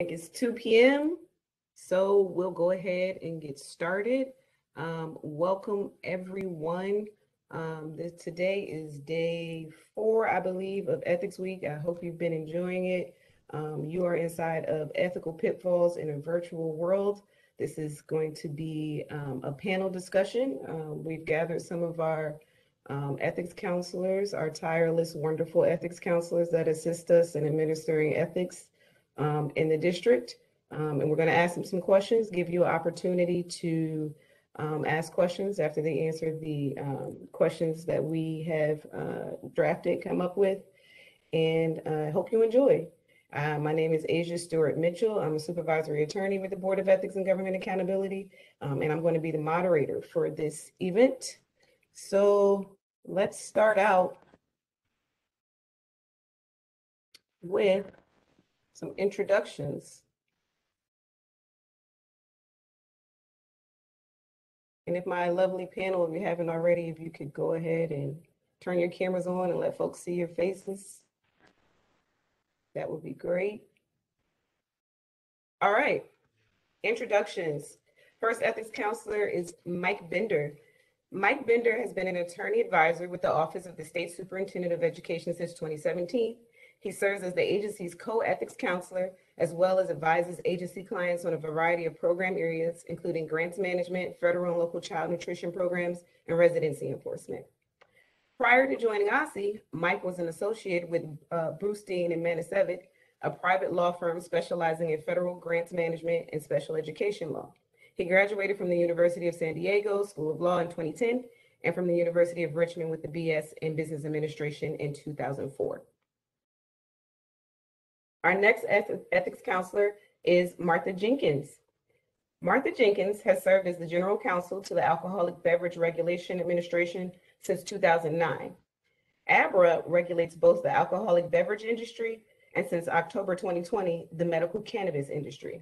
It's 2 p.m., so we'll go ahead and get started. Welcome, everyone. Today is day 4, I believe, of Ethics Week. I hope you've been enjoying it. You are inside of Ethical Pitfalls in a Virtual World. This is going to be a panel discussion. We've gathered some of our ethics counselors, our tireless, wonderful ethics counselors that assist us in administering ethics in the district. And we're going to ask them some questions, give you an opportunity to ask questions after they answer the questions that we have drafted, come up with, and I hope you enjoy. My name is Asia Stewart Mitchell. I'm a supervisory attorney with the Board of Ethics and Government Accountability, and I'm going to be the moderator for this event. So let's start out with some introductions. And if my lovely panel, if you haven't already, if you could go ahead and turn your cameras on and let folks see your faces, that would be great. All right, introductions. First ethics counselor is Mike Bender. Mike Bender has been an attorney advisor with the Office of the State Superintendent of Education since 2017. He serves as the agency's co-ethics counselor, as well as advises agency clients on a variety of program areas, including grants management, federal and local child nutrition programs, and residency enforcement. Prior to joining ASA, Mike was an associate with Brustein and Manisevic, a private law firm specializing in federal grants management and special education law. He graduated from the University of San Diego School of Law in 2010 and from the University of Richmond with the BS in Business Administration in 2004. Our next ethics counselor is Martha Jenkins. Martha Jenkins has served as the general counsel to the Alcoholic Beverage Regulation Administration since 2009. ABRA regulates both the alcoholic beverage industry and since October 2020, the medical cannabis industry.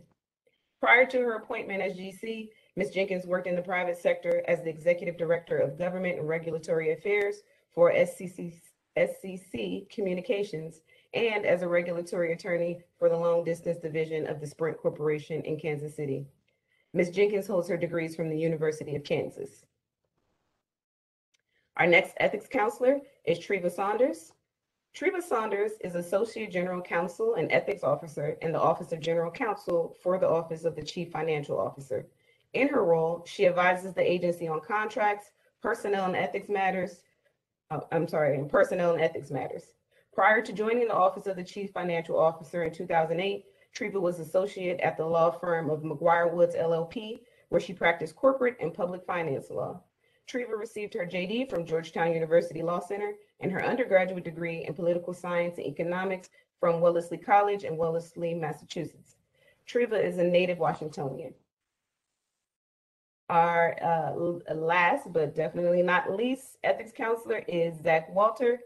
Prior to her appointment as GC, Ms. Jenkins worked in the private sector as the Executive Director of Government and Regulatory Affairs for SCC Communications and as a regulatory attorney for the Long Distance Division of the Sprint Corporation in Kansas City. Ms. Jenkins holds her degrees from the University of Kansas. Our next ethics counselor is Treva Saunders. Treva Saunders is Associate General Counsel and Ethics Officer in the Office of General Counsel for the Office of the Chief Financial Officer. In her role, she advises the agency on contracts, personnel and ethics matters. Prior to joining the Office of the Chief Financial Officer in 2008, Treva was associate at the law firm of McGuire Woods LLP, where she practiced corporate and public finance law. Treva received her JD from Georgetown University Law Center and her undergraduate degree in political science and economics from Wellesley College in Wellesley, Massachusetts. Treva is a native Washingtonian. Our last, but definitely not least, ethics counselor is Zach Walter.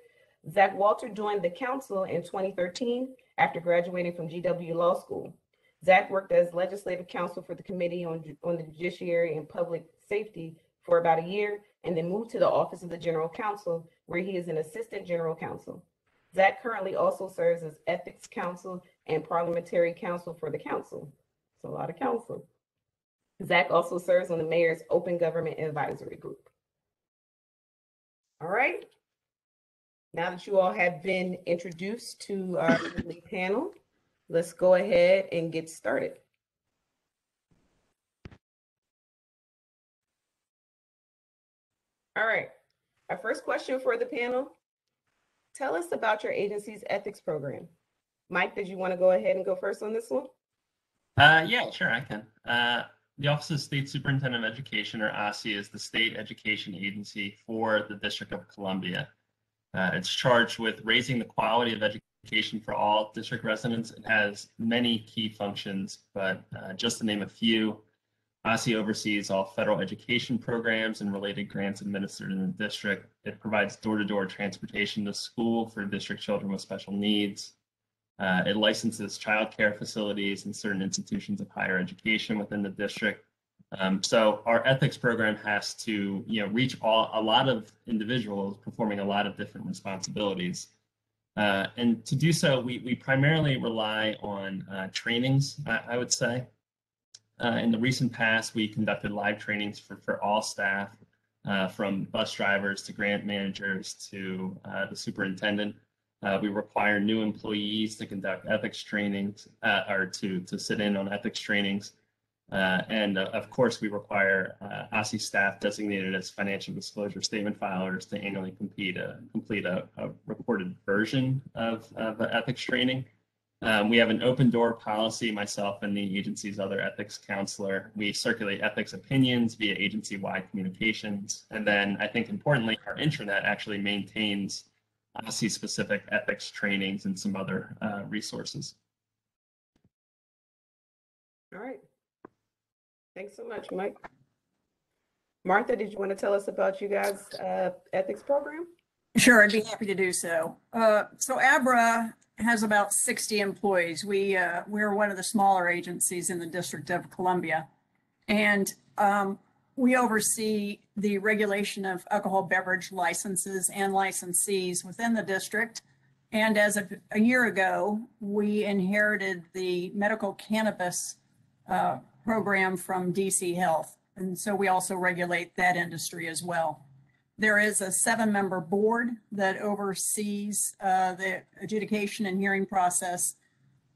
Zach Walter joined the council in 2013 after graduating from GW Law School. Zach worked as legislative counsel for the Committee on the Judiciary and Public Safety for about a year, and then moved to the Office of the General Counsel, where he is an assistant general counsel. Zach currently also serves as ethics counsel and parliamentary counsel for the council. It's a lot of counsel. Zach also serves on the mayor's Open Government Advisory Group. All right. Now that you all have been introduced to our panel, let's go ahead and get started. All right, our first question for the panel. Tell us about your agency's ethics program. Mike, did you want to go ahead and go first on this one? Yeah, sure, I can. The Office of State Superintendent of Education, or OSSE, is the state education agency for the District of Columbia. It's charged with raising the quality of education for all district residents. It has many key functions, but just to name a few, OSSE oversees all federal education programs and related grants administered in the district. It provides door-to-door transportation to school for district children with special needs. It licenses childcare facilities and certain institutions of higher education within the district. So our ethics program has to, reach a lot of individuals performing a lot of different responsibilities. And to do so, we primarily rely on trainings, I would say. In the recent past, we conducted live trainings for all staff, from bus drivers to grant managers to the superintendent. We require new employees to conduct ethics trainings or to sit in on ethics trainings. And of course, we require ASA staff designated as financial disclosure statement filers to annually complete a recorded version of ethics training. We have an open door policy, myself and the agency's other ethics counselor. We circulate ethics opinions via agency-wide communications. And then I think importantly, our intranet actually maintains ASA-specific ethics trainings and some other resources. All right. Thanks so much, Mike. Martha, did you want to tell us about you guys' ethics program? Sure, I'd be happy to do so. So ABRA has about 60 employees. We're one of the smaller agencies in the District of Columbia, and we oversee the regulation of alcohol beverage licenses and licensees within the district. And as of a year ago, we inherited the medical cannabis program from DC Health. And so we also regulate that industry as well. There is a 7-member board that oversees the adjudication and hearing process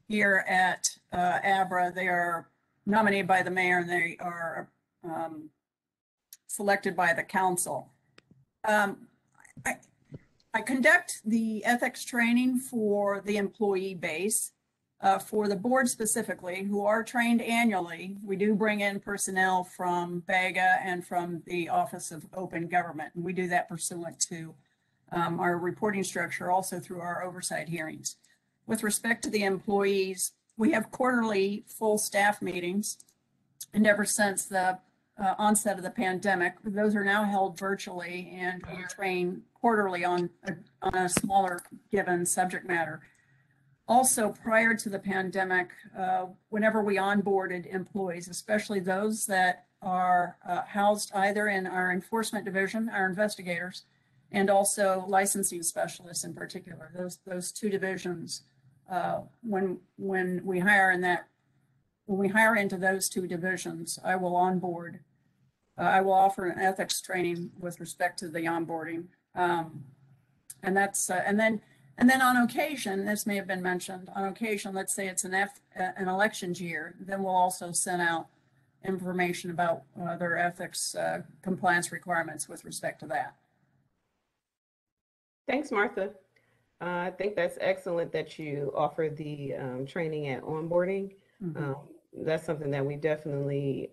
here at ABRA. They are nominated by the mayor and they are selected by the council. I conduct the ethics training for the employee base. For the board specifically, who are trained annually, we do bring in personnel from BAGA and from the Office of Open Government. And we do that pursuant to our reporting structure, also through our oversight hearings. With respect to the employees, we have quarterly full staff meetings. And ever since the onset of the pandemic, those are now held virtually, and we train quarterly on a smaller given subject matter. Also, prior to the pandemic, whenever we onboarded employees, especially those that are housed either in our enforcement division, our investigators, and also licensing specialists in particular, those two divisions, when we hire into those two divisions, I will onboard. I will offer an ethics training with respect to the onboarding, and then on occasion, this may have been mentioned, on occasion, let's say it's an elections year, then we'll also send out information about their ethics compliance requirements with respect to that. Thanks, Martha. I think that's excellent that you offer the training at onboarding. Mm-hmm. That's something that we definitely,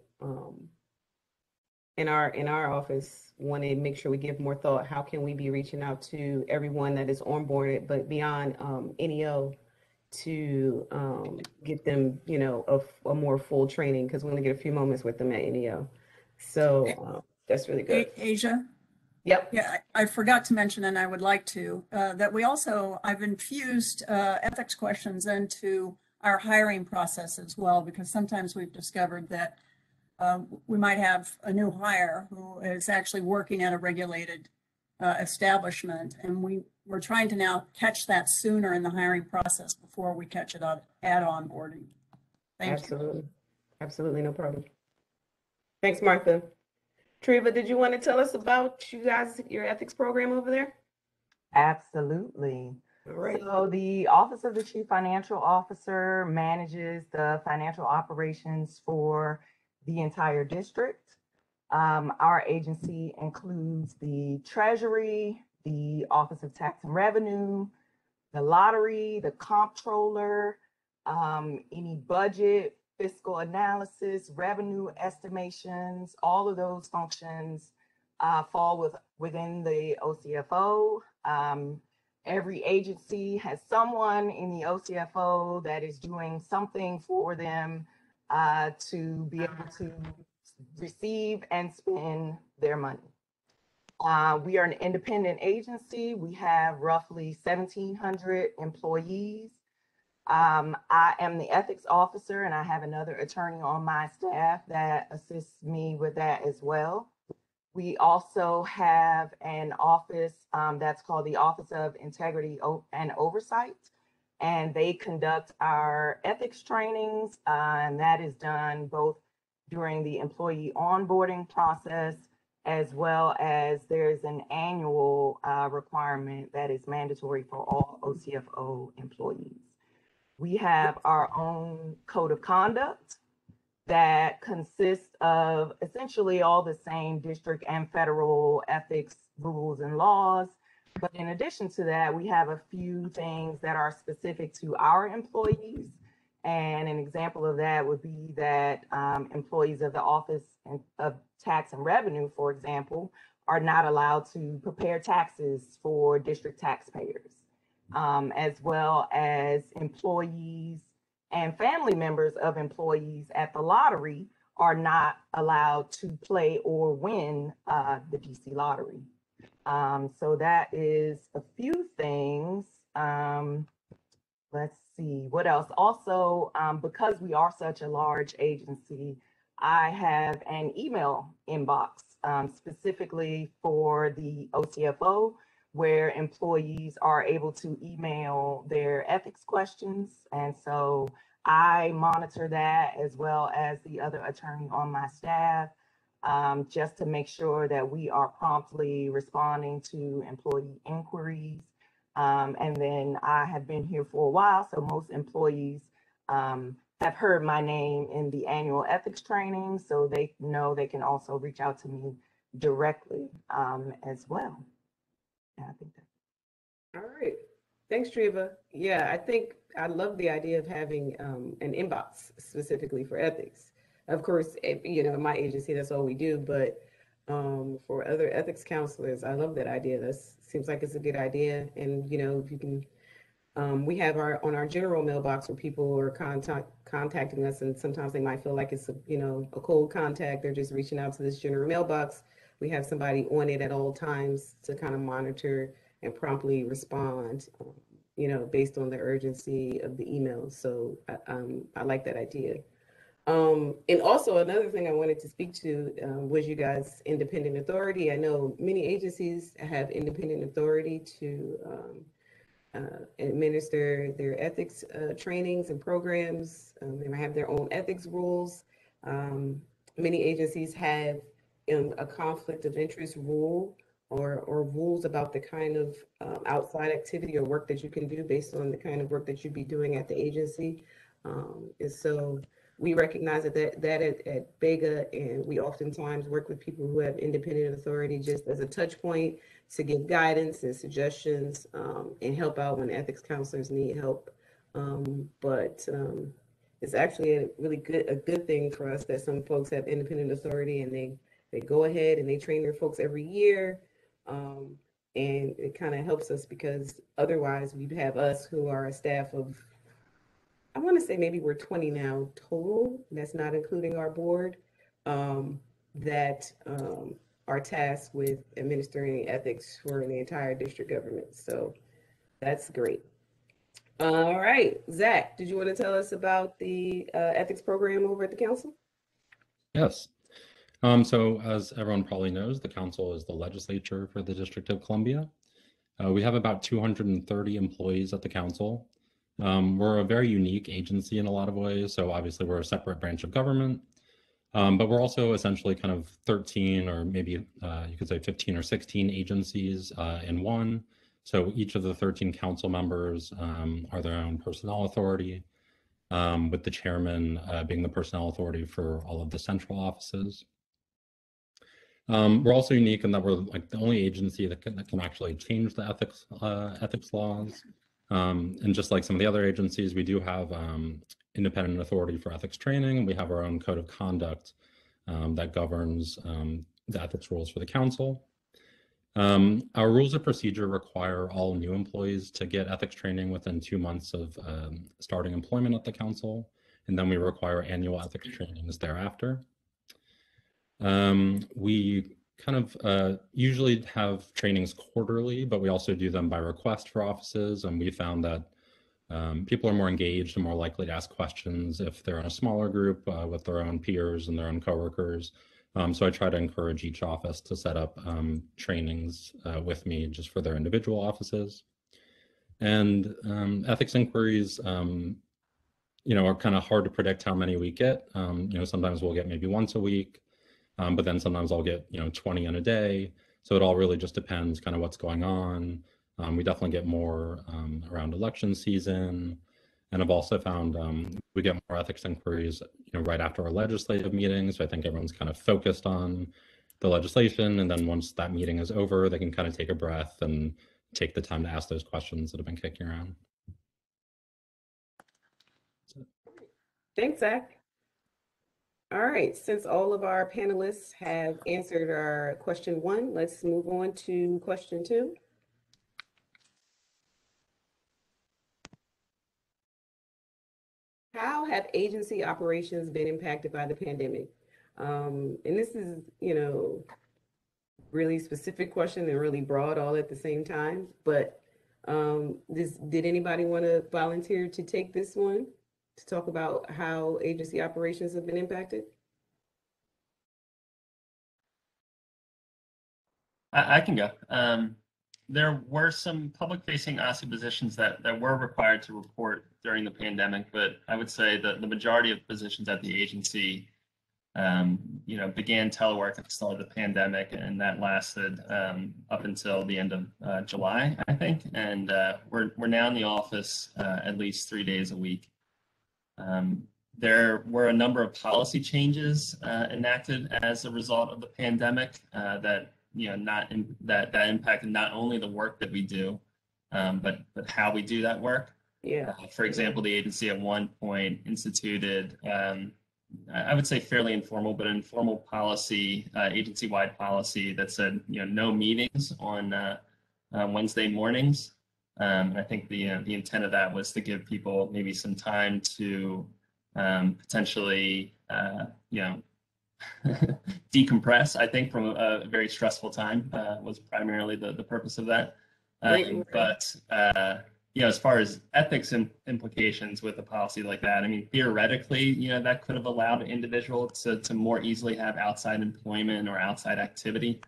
in our office, want to make sure we give more thought. How can we be reaching out to everyone that is onboarded, but beyond NEO, to get them, a more full training, because we only get a few moments with them at NEO. So that's really good. Asia? Yep. Yeah, I forgot to mention, and I would like to, that I've infused ethics questions into our hiring process as well, because sometimes we've discovered that we might have a new hire who is actually working at a regulated establishment, and we're trying to now catch that sooner in the hiring process before we catch it at onboarding. Absolutely. Absolutely, no problem. Thanks, Martha. Treva, did you want to tell us about your ethics program over there? Absolutely. All right. So the Office of the Chief Financial Officer manages the financial operations for the entire district. Our agency includes the Treasury, the Office of Tax and Revenue, the Lottery, the Comptroller, any budget, fiscal analysis, revenue estimations. All of those functions fall within the OCFO. Every agency has someone in the OCFO that is doing something for them to be able to receive and spend their money. We are an independent agency. We have roughly 1,700 employees. I am the ethics officer, and I have another attorney on my staff that assists me with that as well. We also have an office that's called the Office of Integrity and Oversight, and they conduct our ethics trainings, and that is done both during the employee onboarding process, as well as there's an annual requirement that is mandatory for all OCFO employees. We have our own code of conduct that consists of essentially all the same district and federal ethics rules and laws. But in addition to that, we have a few things that are specific to our employees. And an example of that would be that employees of the Office of Tax and Revenue, for example, are not allowed to prepare taxes for district taxpayers, as well as employees and family members of employees at the lottery are not allowed to play or win the DC lottery. So that is a few things. Let's see, what else? Also, because we are such a large agency, I have an email inbox specifically for the OCFO, where employees are able to email their ethics questions. And so I monitor that as well as the other attorney on my staff, just to make sure that we are promptly responding to employee inquiries. And then I have been here for a while, so most employees have heard my name in the annual ethics training, so they know they can also reach out to me directly as well. Yeah, I think that. All right. Thanks, Treva. Yeah, I think I love the idea of having an inbox specifically for ethics. Of course, you know, my agency, that's all we do, but for other ethics counselors, I love that idea. That seems like it's a good idea. And, you know, if you can, we have on our general mailbox where people are contacting us, and sometimes they might feel like it's a cold contact. They're just reaching out to this general mailbox. We have somebody on it at all times to kind of monitor and promptly respond, based on the urgency of the emails. So I like that idea. And also another thing I wanted to speak to was you guys' independent authority. I know many agencies have independent authority to administer their ethics trainings and programs. They might have their own ethics rules. Many agencies have a conflict of interest rule or rules about the kind of outside activity or work that you can do based on the kind of work that you'd be doing at the agency. And so we recognize that at BEGA, and we oftentimes work with people who have independent authority just as a touch point to give guidance and suggestions and help out when ethics counselors need help. But it's actually a good thing for us that some folks have independent authority, and they go ahead and they train their folks every year. And it kind of helps us, because otherwise we'd have us who are a staff of, I want to say maybe we're 20 now total, that's not including our board, that are tasked with administering ethics for the entire district government. So that's great. All right, Zach, did you want to tell us about the ethics program over at the council? Yes. So as everyone probably knows, the council is the legislature for the District of Columbia. We have about 230 employees at the council. We're a very unique agency in a lot of ways. So obviously we're a separate branch of government, but we're also essentially kind of 13 or maybe you could say 15 or 16 agencies in one. So each of the 13 council members are their own personnel authority, with the chairman being the personnel authority for all of the central offices. We're also unique in that we're like the only agency that can actually change the ethics laws. And just like some of the other agencies, we do have independent authority for ethics training, and we have our own code of conduct that governs the ethics rules for the council. Our rules of procedure require all new employees to get ethics training within 2 months of starting employment at the council, and then we require annual ethics trainings thereafter. We kind of usually have trainings quarterly, but we also do them by request for offices, and we found that people are more engaged and more likely to ask questions if they're in a smaller group with their own peers and their own coworkers, So I try to encourage each office to set up trainings with me just for their individual offices. And ethics inquiries, are kind of hard to predict how many we get. Sometimes we'll get maybe once a week, but then sometimes I'll get, 20 in a day. So it all really just depends kind of what's going on. We definitely get more around election season. And I've also found we get more ethics inquiries, right after our legislative meetings. So I think everyone's kind of focused on the legislation. And then once that meeting is over, they can kind of take a breath and take the time to ask those questions that have been kicking around. Thanks, Zach. All right, since all of our panelists have answered our question 1, let's move on to question 2. How have agency operations been impacted by the pandemic? And this is, really specific question and really broad all at the same time. But did anybody want to volunteer to take this one to talk about how agency operations have been impacted? I can go. There were some public-facing ASA positions that were required to report during the pandemic, but I would say that the majority of positions at the agency, began telework at the start of the pandemic, and that lasted up until the end of July, I think. And we're now in the office at least 3 days a week. There were a number of policy changes enacted as a result of the pandemic that that impacted not only the work that we do, but how we do that work. Yeah. For example, the agency at one point instituted, I would say fairly informal, but informal policy, agency-wide policy that said, no meetings on Wednesday mornings. And I think the intent of that was to give people maybe some time to potentially, decompress, I think, from a very stressful time was primarily the purpose of that. But as far as ethics implications with a policy like that, I mean, theoretically, that could have allowed an individual to more easily have outside employment or outside activity.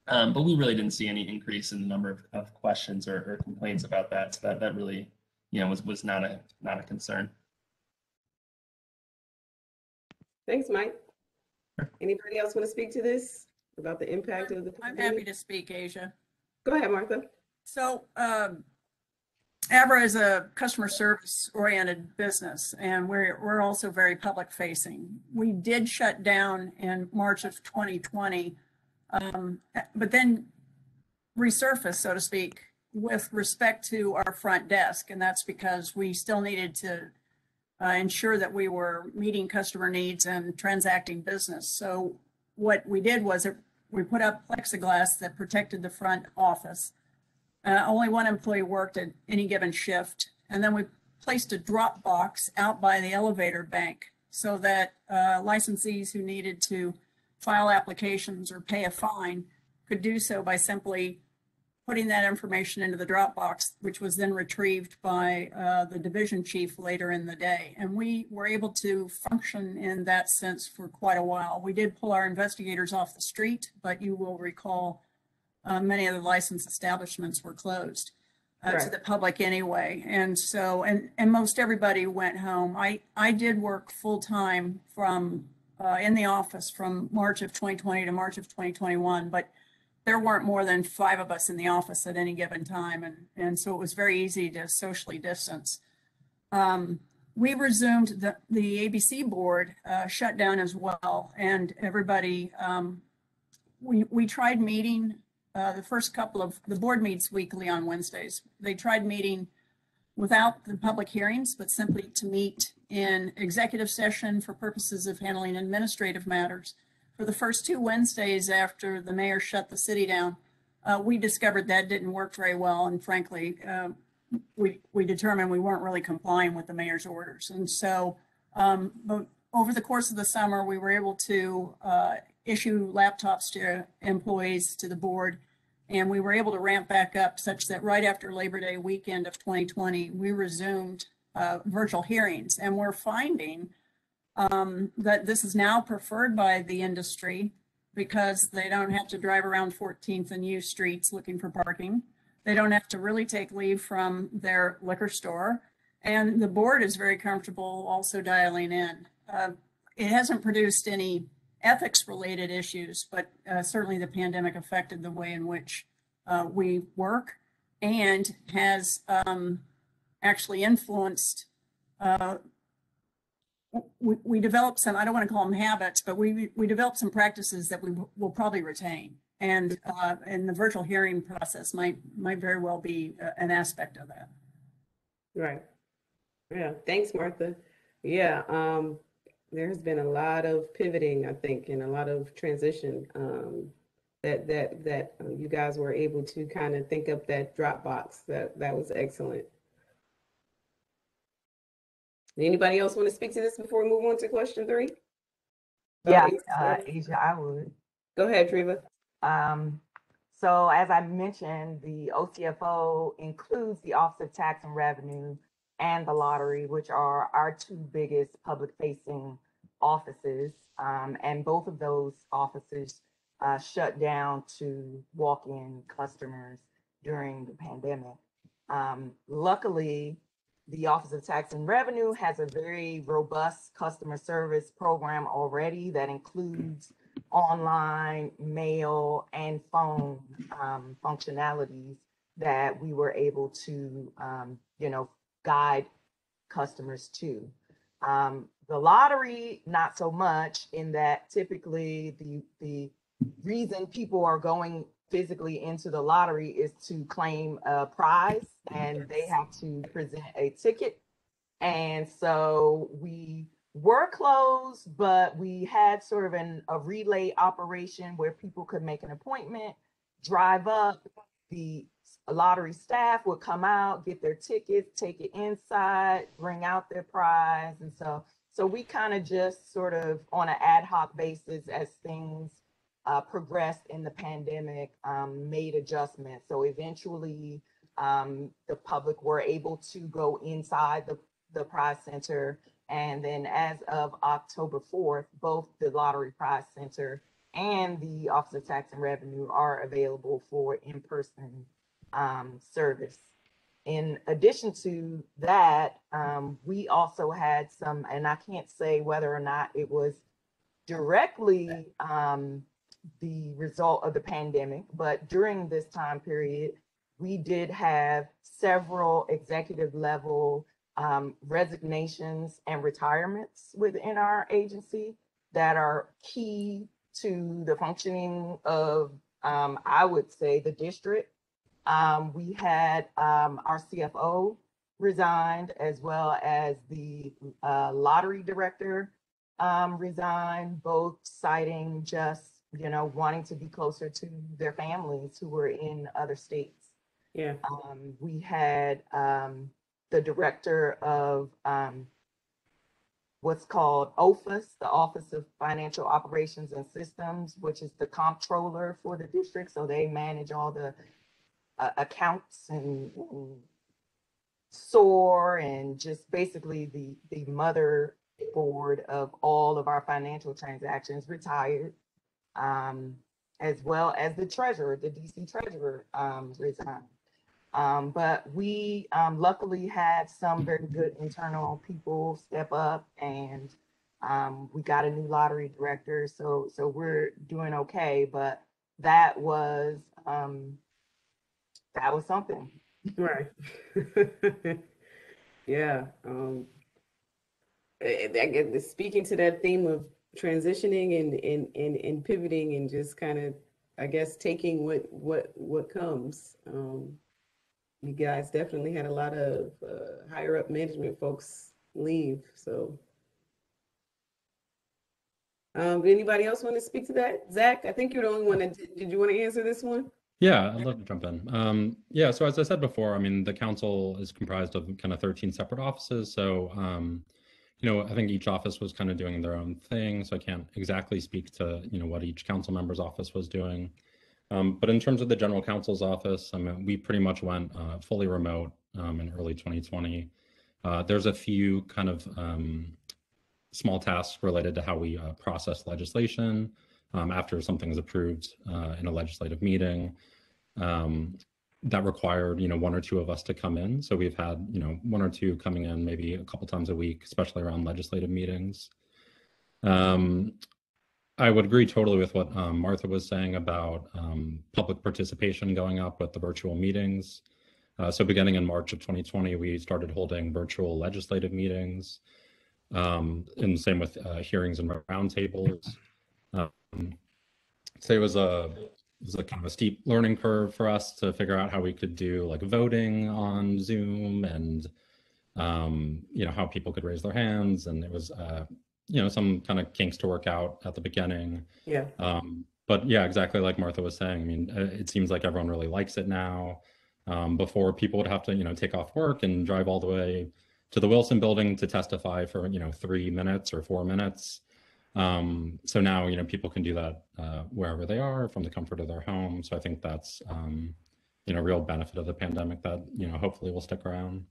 But we really didn't see any increase in the number of questions or complaints about that. So that really, was not a concern. Thanks, Mike. Anybody else want to speak to this about the impact of the pandemic? I'm happy to speak, Asia. Go ahead, Martha. So ABRA is a customer service oriented business, and we're also very public facing. We did shut down in March of 2020, but then resurfaced, so to speak, with respect to our front desk. And that's because we still needed to ensure that we were meeting customer needs and transacting business. So what we did was we put up plexiglass that protected the front office. Only one employee worked at any given shift. And then we placed a drop box out by the elevator bank so that licensees who needed to file applications or pay a fine could do so by simply putting that information into the drop box, which was then retrieved by the division chief later in the day. And we were able to function in that sense for quite a while. We did pull our investigators off the street, but you will recall many of the licensed establishments were closed to the public anyway. And so, and most everybody went home. I did work full time from in the office from March of 2020 to March of 2021, but there weren't more than 5 of us in the office at any given time. And so it was very easy to socially distance. We resumed the ABC board shut down as well. And everybody, we tried meeting the first couple of, the board meets weekly on Wednesdays. They tried meeting without the public hearings, but simply to meet in executive session for purposes of handling administrative matters. For the first 2 Wednesdays after the mayor shut the city down, we discovered that didn't work very well. And frankly, we determined we weren't really complying with the mayor's orders. And so but over the course of the summer, we were able to issue laptops to employees, to the board, and we were able to ramp back up such that right after Labor Day weekend of 2020, we resumed virtual hearings. And we're finding that this is now preferred by the industry because they don't have to drive around 14th and U streets looking for parking. They don't have to really take leave from their liquor store. And the board is very comfortable also dialing in. It hasn't produced any ethics related issues, but certainly the pandemic affected the way in which we work and has actually influenced we developed some, I don't want to call them habits, but we developed some practices that we will probably retain. And the virtual hearing process might very well be an aspect of that. Right. Yeah. Thanks, Martha. Yeah. There's been a lot of pivoting, I think, and a lot of transition that you guys were able to kind of think up that Dropbox. That was excellent. Anybody else want to speak to this before we move on to question 3? Yeah, Asia, I would. Go ahead, Treva. So as I mentioned, the OCFO includes the Office of Tax and Revenue and the lottery, which are our 2 biggest public-facing offices. And both of those offices shut down to walk-in customers during the pandemic. Luckily, the Office of Tax and Revenue has a very robust customer service program already that includes online, mail, and phone functionalities that we were able to, guide customers to. The lottery, not so much, in that typically the reason people are going physically into the lottery is to claim a prize, and they have to present a ticket. And so we were closed, but we had sort of a relay operation where people could make an appointment, drive up, the lottery staff would come out, get their tickets, take it inside, bring out their prize. And so we kind of just sort of on an ad hoc basis as things progressed in the pandemic, made adjustments. So eventually the public were able to go inside the prize center. And then as of October 4th, both the Lottery Prize Center and the Office of Tax and Revenue are available for in-person service. In addition to that, we also had some, and I can't say whether or not it was directly the result of the pandemic, but during this time period, we did have several executive level resignations and retirements within our agency that are key to the functioning of, I would say, the district. We had our CFO resigned, as well as the lottery director resigned, both citing just, wanting to be closer to their families who were in other states. Yeah. We had the director of what's called OFIS, the Office of Financial Operations and Systems, which is the comptroller for the district. So they manage all the accounts and SOAR and just basically the motherboard of all of our financial transactions, retired, as well as the treasurer, the DC treasurer, resigned. But we luckily had some very good internal people step up, and we got a new lottery director, so we're doing okay. But that was something. Right. Yeah. I guess speaking to that theme of transitioning and pivoting and just kind of, I guess, taking what comes. You guys definitely had a lot of higher up management folks leave. So, did anybody else want to speak to that? Zach, I think you're the only one that did you want to answer this one? Yeah, I'd love to jump in. Yeah, so as I said before, I mean, the council is comprised of kind of 13 separate offices. So, I think each office was kind of doing their own thing. So I can't exactly speak to, what each council member's office was doing. But in terms of the general counsel's office, I mean, we pretty much went fully remote in early 2020. There's a few kind of small tasks related to how we process legislation after something is approved in a legislative meeting. That required, one or two of us to come in. So we've had, one or two coming in maybe a couple times a week, especially around legislative meetings. I would agree totally with what Martha was saying about public participation going up with the virtual meetings. So beginning in March of 2020, we started holding virtual legislative meetings, and the same with hearings and roundtables. So it was a kind of a steep learning curve for us to figure out how we could do like voting on Zoom and, how people could raise their hands. And it was, some kind of kinks to work out at the beginning. Yeah. But yeah, exactly like Martha was saying, I mean, it seems like everyone really likes it now. Before people would have to, take off work and drive all the way to the Wilson building to testify for, 3 minutes or 4 minutes. So now, people can do that wherever they are from the comfort of their home. So I think that's, a real benefit of the pandemic that, hopefully will stick around.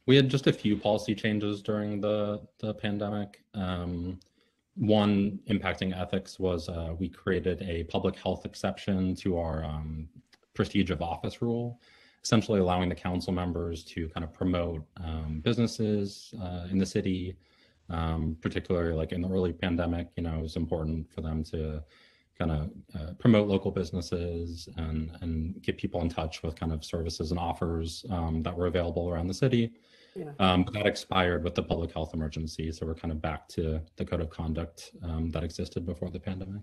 We had just a few policy changes during the pandemic. One impacting ethics was we created a public health exception to our prestige of office rule, essentially allowing the council members to kind of promote businesses in the city. Particularly like in the early pandemic, it was important for them to kind of promote local businesses and get people in touch with kind of services and offers that were available around the city. Yeah. But that expired with the public health emergency. So we're kind of back to the code of conduct that existed before the pandemic.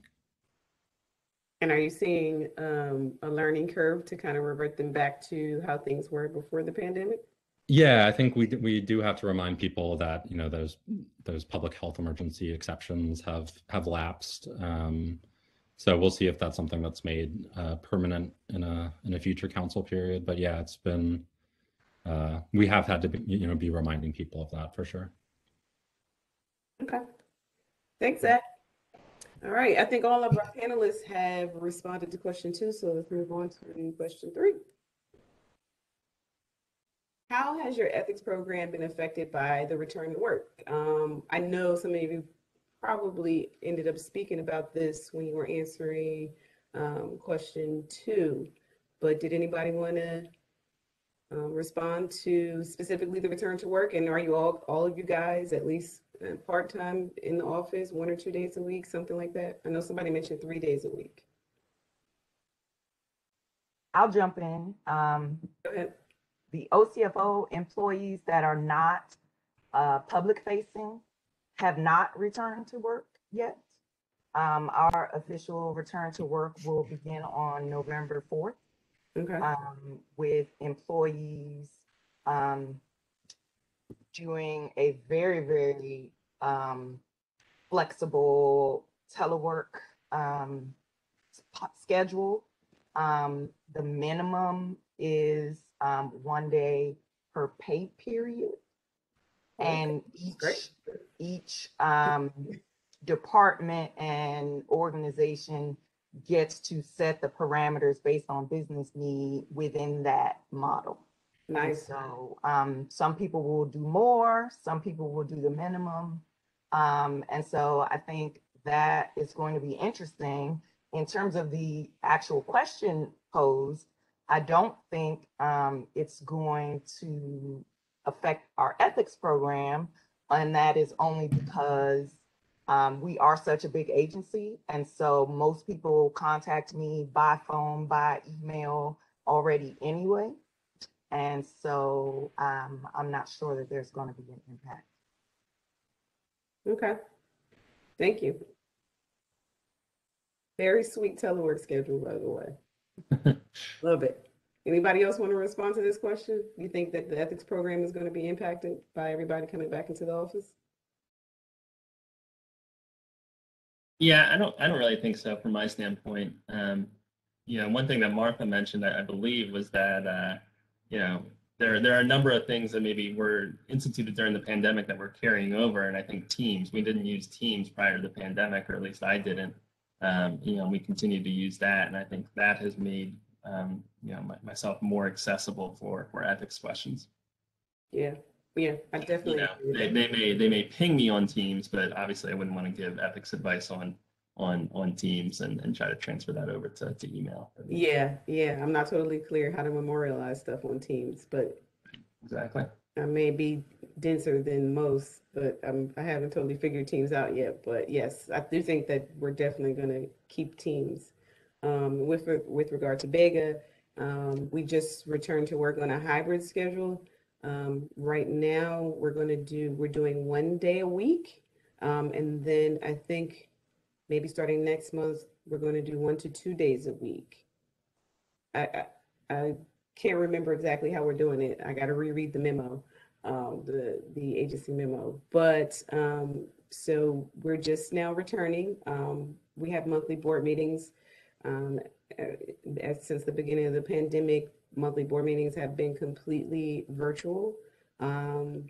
And are you seeing a learning curve to kind of revert them back to how things were before the pandemic? Yeah, I think we do have to remind people that those public health emergency exceptions have lapsed. So we'll see if that's something that's made permanent in a future council period. But yeah, it's been we have had to be reminding people of that for sure. Okay, thanks, Zach. All right, I think all of our panelists have responded to question 2, so let's move on to question 3. How has your ethics program been affected by the return to work? I know some of you probably ended up speaking about this when you were answering question 2, but did anybody want to respond to specifically the return to work? And are you all of you guys at least part-time in the office, 1 or 2 days a week, something like that? I know somebody mentioned 3 days a week. I'll jump in. Go ahead. The OCFO employees that are not public facing have not returned to work yet. Our official return to work will begin on November 4th. Okay. With employees doing a very, very flexible telework schedule. The minimum is 1 day per pay period. And each department and organization gets to set the parameters based on business need within that model. Nice. So some people will do more, some people will do the minimum. And so I think that is going to be interesting in terms of the actual question posed. I don't think it's going to affect our ethics program, and that is only because we are such a big agency, and so most people contact me by phone, by email already anyway, and so I'm not sure that there's going to be an impact. Okay, thank you. Very sweet telework schedule, by the way. Love it. Anybody else want to respond to this question? You think that the ethics program is going to be impacted by everybody coming back into the office? Yeah, I don't really think so from my standpoint. One thing that Martha mentioned, I believe, was that there are a number of things that maybe were instituted during the pandemic that we're carrying over, and I think Teams. We didn't use Teams prior to the pandemic, or at least I didn't. We continue to use that, and I think that has made myself more accessible for ethics questions. Yeah, Yeah, I You definitely know, agree with they, that. they may ping me on Teams, but obviously I wouldn't want to give ethics advice on Teams and try to transfer that over to email. Yeah, yeah, I'm not totally clear how to memorialize stuff on Teams, but Exactly. I may be denser than most, but I haven't totally figured Teams out yet. But yes, I do think that we're definitely going to keep Teams. With regard to Vega, we just returned to work on a hybrid schedule. Right now, we're doing 1 day a week, and then I think maybe starting next month, we're going to do 1 to 2 days a week. I can't remember exactly how we're doing it. I got to reread the memo, the agency memo. But so we're just now returning. We have monthly board meetings. Um, since the beginning of the pandemic, monthly board meetings have been completely virtual. Um,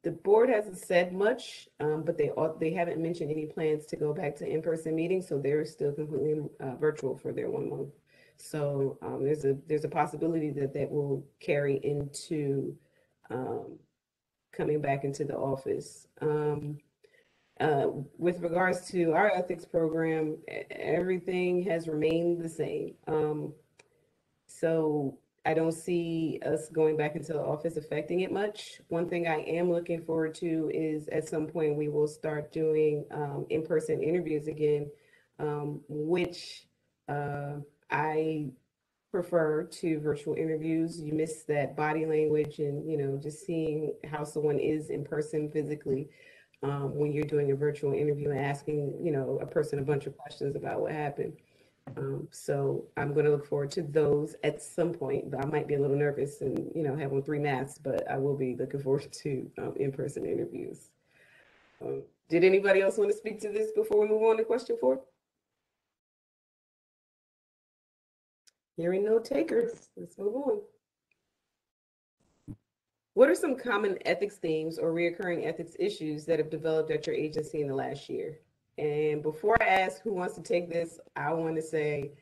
the board hasn't said much, but they haven't mentioned any plans to go back to in-person meetings, so they're still completely virtual for their 1 month. So there's a possibility that that will carry into coming back into the office. With regards to our ethics program, everything has remained the same. So I don't see us going back into the office affecting it much. One thing I am looking forward to is at some point we will start doing in-person interviews again, which I prefer to virtual interviews. You miss that body language and, just seeing how someone is in person physically when you're doing a virtual interview and asking, a person a bunch of questions about what happened. So I'm going to look forward to those at some point, but I might be a little nervous and, have on 3 masks, but I will be looking forward to in-person interviews. Did anybody else want to speak to this before we move on to question 4? Hearing no takers, let's move on. What are some common ethics themes or reoccurring ethics issues that have developed at your agency in the last year? And before I ask who wants to take this, I want to say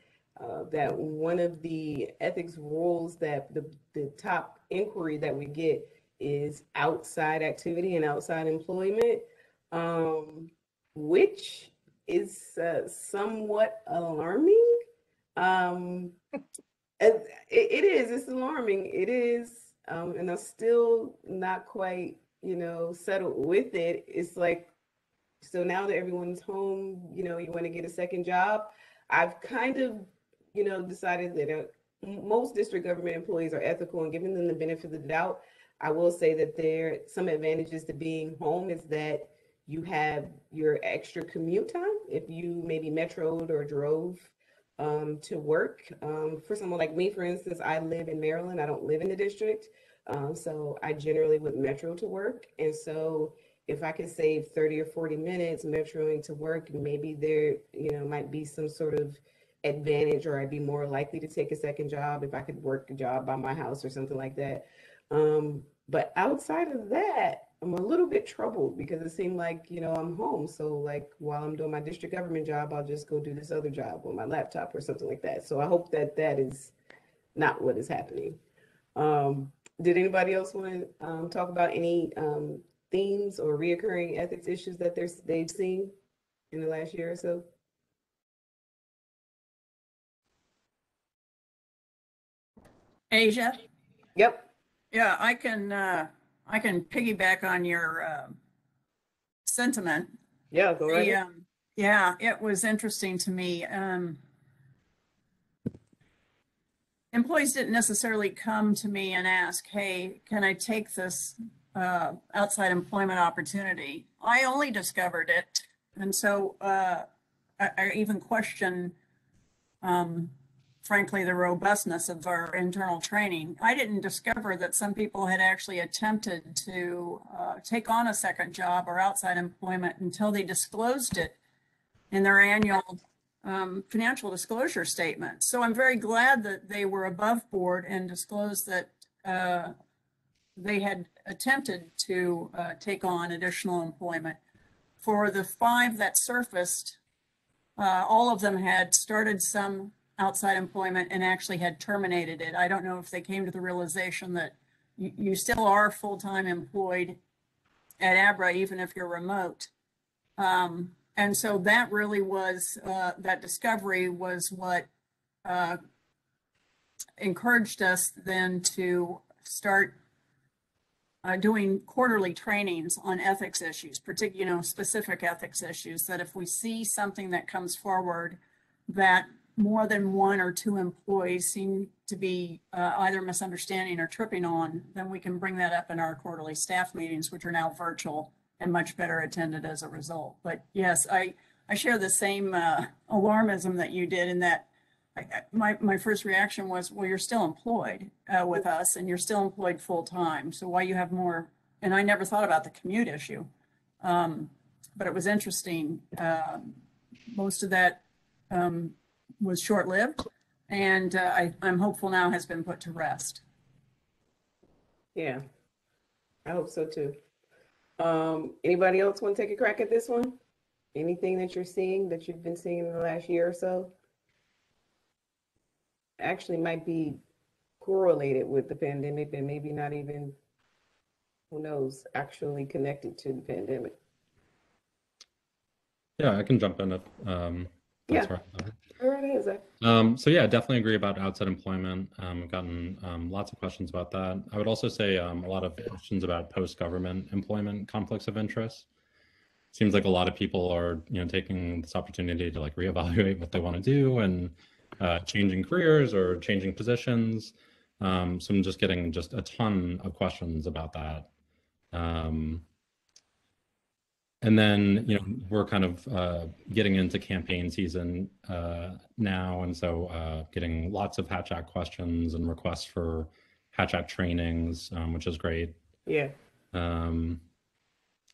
that one of the ethics rules that the top inquiry that we get is outside activity and outside employment, which is somewhat alarming. It is, it's alarming. It is, and I'm still not quite, settled with it. It's like, so now that everyone's home, you want to get a second job. I've kind of, decided that most district government employees are ethical and giving them the benefit of the doubt. I will say that there are some advantages to being home is that you have your extra commute time. If you maybe metroed or drove to work. For someone like me, for instance, I live in Maryland. I don't live in the district. So I generally would metro to work. And so if I could save 30 or 40 minutes metroing to work, maybe there, might be some sort of advantage, or I'd be more likely to take a second job if I could work a job by my house or something like that. But outside of that, I'm a little bit troubled because it seemed like, I'm home. So like while I'm doing my district government job, I'll just go do this other job on my laptop or something like that. So I hope that that is not what is happening. Did anybody else want to talk about any themes or reoccurring ethics issues that they've seen in the last year or so? Asia? Yep. Yeah, I can piggyback on your sentiment. Yeah, go right ahead. Yeah, it was interesting to me. Employees didn't necessarily come to me and ask, hey, can I take this outside employment opportunity? I only discovered it. And so I even question, frankly, the robustness of our internal training. I didn't discover that some people had actually attempted to take on a second job or outside employment until they disclosed it in their annual financial disclosure statement. So I'm very glad that they were above board and disclosed that they had attempted to take on additional employment. For the 5 that surfaced, all of them had started some outside employment and actually had terminated it. I don't know if they came to the realization that you still are full-time employed at ABRA, even if you're remote. And so that really was, that discovery was what encouraged us then to start doing quarterly trainings on ethics issues, particularly, specific ethics issues, that if we see something that comes forward that more than one or two employees seem to be either misunderstanding or tripping on, then we can bring that up in our quarterly staff meetings, which are now virtual and much better attended as a result. But yes, I share the same alarmism that you did, in that my first reaction was, well, you're still employed with us and you're still employed full time. So why you have more? And I never thought about the commute issue, but it was interesting. Most of that was short-lived, and I'm hopeful now has been put to rest. Yeah, I hope so too. Anybody else want to take a crack at this one? Anything that you're seeing, that you've been seeing in the last year or so? Actually might be correlated with the pandemic, but maybe not even, who knows, actually connected to the pandemic. Yeah, I can jump in if that's right. All right, Zach. So yeah, definitely agree about outside employment. I've gotten lots of questions about that. I would also say a lot of questions about post-government employment conflicts of interest. Seems like a lot of people are, taking this opportunity to like reevaluate what they want to do and changing careers or changing positions. So I'm just getting just a ton of questions about that. And then, we're kind of getting into campaign season now. And so getting lots of Hatch Act questions and requests for Hatch Act trainings, which is great. Yeah.